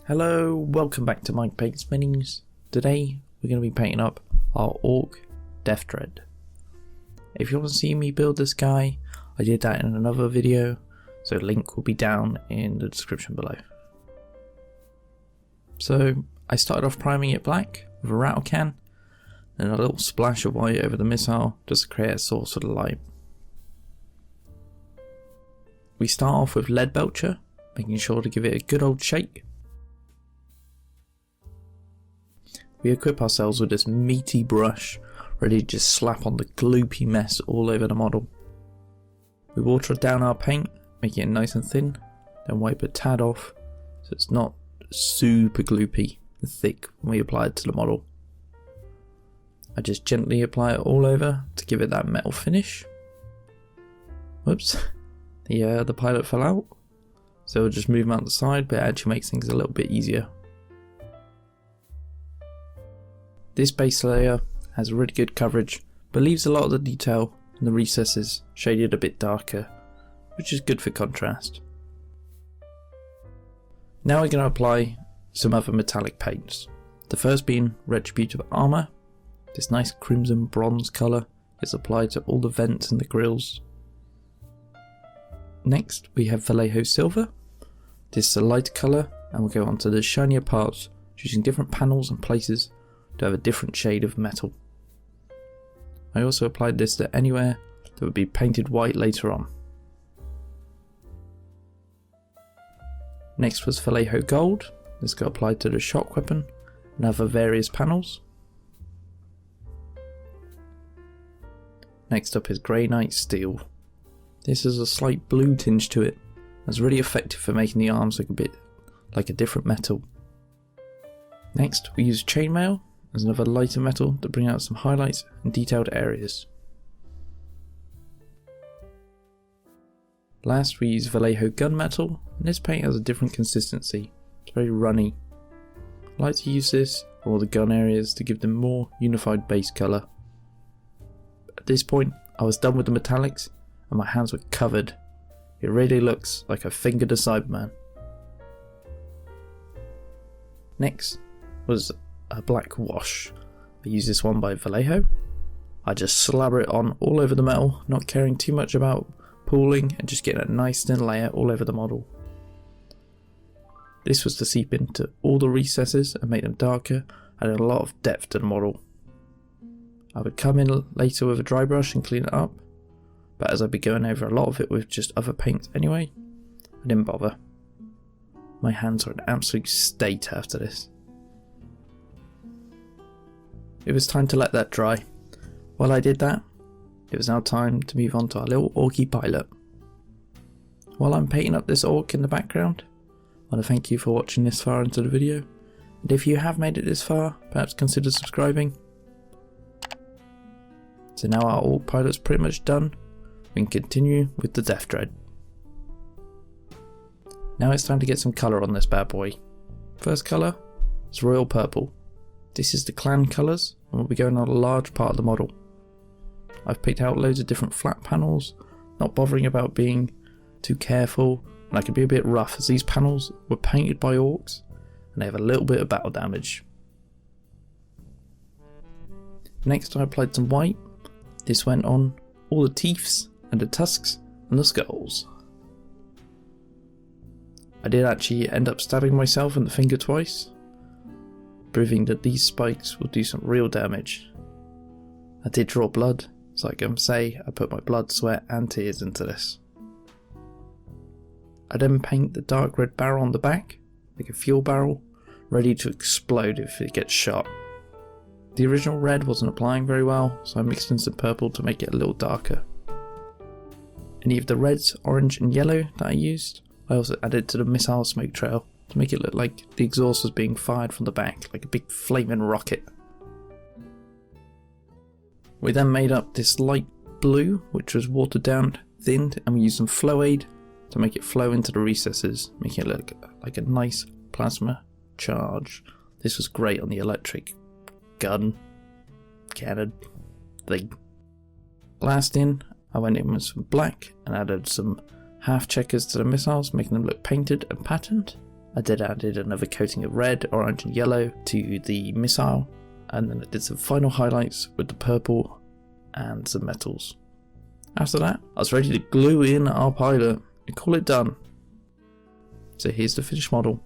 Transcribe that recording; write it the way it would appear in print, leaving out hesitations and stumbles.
Hello, welcome back to Mike Paints Minis. Today we're going to be painting up our Ork Deff Dread. If you want to see me build this guy, I did that in another video, so link will be down in the description below. So I started off priming it black with a rattle can, and a little splash of white over the missile just to create a source of the light. We start off with lead belcher, making sure to give it a good old shake. We equip ourselves with this meaty brush, ready to just slap on the gloopy mess all over the model. We water down our paint, making it nice and thin, then wipe a tad off so it's not super gloopy and thick when we apply it to the model. I just gently apply it all over to give it that metal finish. Whoops, the pilot fell out, so we'll just move him out the side, but it actually makes things a little bit easier. This base layer has really good coverage, but leaves a lot of the detail in the recesses shaded a bit darker, which is good for contrast. Now we're going to apply some other metallic paints. The first being Retributive Armour. This nice crimson bronze colour is applied to all the vents and the grills. Next we have Vallejo Silver. This is a lighter colour, and we'll go on to the shinier parts, choosing different panels and places to have a different shade of metal. I also applied this to anywhere that would be painted white later on. Next was Vallejo Gold. This got applied to the shock weapon and other various panels. Next up is Grey Knight Steel. This has a slight blue tinge to it. That's really effective for making the arms look a bit like a different metal. Next we use Chainmail as another lighter metal to bring out some highlights and detailed areas. Last we use Vallejo Gunmetal, and this paint has a different consistency. It's very runny. I like to use this for all the gun areas to give them more unified base colour. At this point I was done with the metallics and my hands were covered. It really looks like I fingered a Cyberman. Next was a black wash. I use this one by Vallejo. I just slabber it on all over the metal, not caring too much about pooling and just getting a nice thin layer all over the model. This was to seep into all the recesses and make them darker, adding a lot of depth to the model. I would come in later with a dry brush and clean it up, but as I'd be going over a lot of it with just other paints anyway, I didn't bother. My hands are in an absolute state after this. It was time to let that dry. While I did that, it was now time to move on to our little Orky pilot. While I'm painting up this Ork in the background, I want to thank you for watching this far into the video, and if you have made it this far, perhaps consider subscribing. So now our Ork pilot's pretty much done, we can continue with the Deff Dread. Now it's time to get some colour on this bad boy. First colour is Royal Purple. This is the clan colours and will be going on a large part of the model. I've picked out loads of different flat panels, not bothering about being too careful, and I can be a bit rough as these panels were painted by Orks and they have a little bit of battle damage. Next I applied some white. This went on all the teeths and the tusks and the skulls. I did actually end up stabbing myself in the finger twice, proving that these spikes will do some real damage. I did draw blood, so I can say I put my blood, sweat and tears into this. I then paint the dark red barrel on the back, like a fuel barrel, ready to explode if it gets shot. The original red wasn't applying very well, so I mixed in some purple to make it a little darker. Any of the reds, orange and yellow that I used, I also added to the missile smoke trail to make it look like the exhaust was being fired from the back, like a big flaming rocket. We then made up this light blue, which was watered down, thinned, and we used some flow aid to make it flow into the recesses, making it look like a nice plasma charge. This was great on the electric gun cannon thing. Last in, I went in with some black and added some half checkers to the missiles, making them look painted and patterned. I did added another coating of red, orange and yellow to the missile, and then I did some final highlights with the purple and some metals. After that, I was ready to glue in our pilot and call it done. So here's the finished model.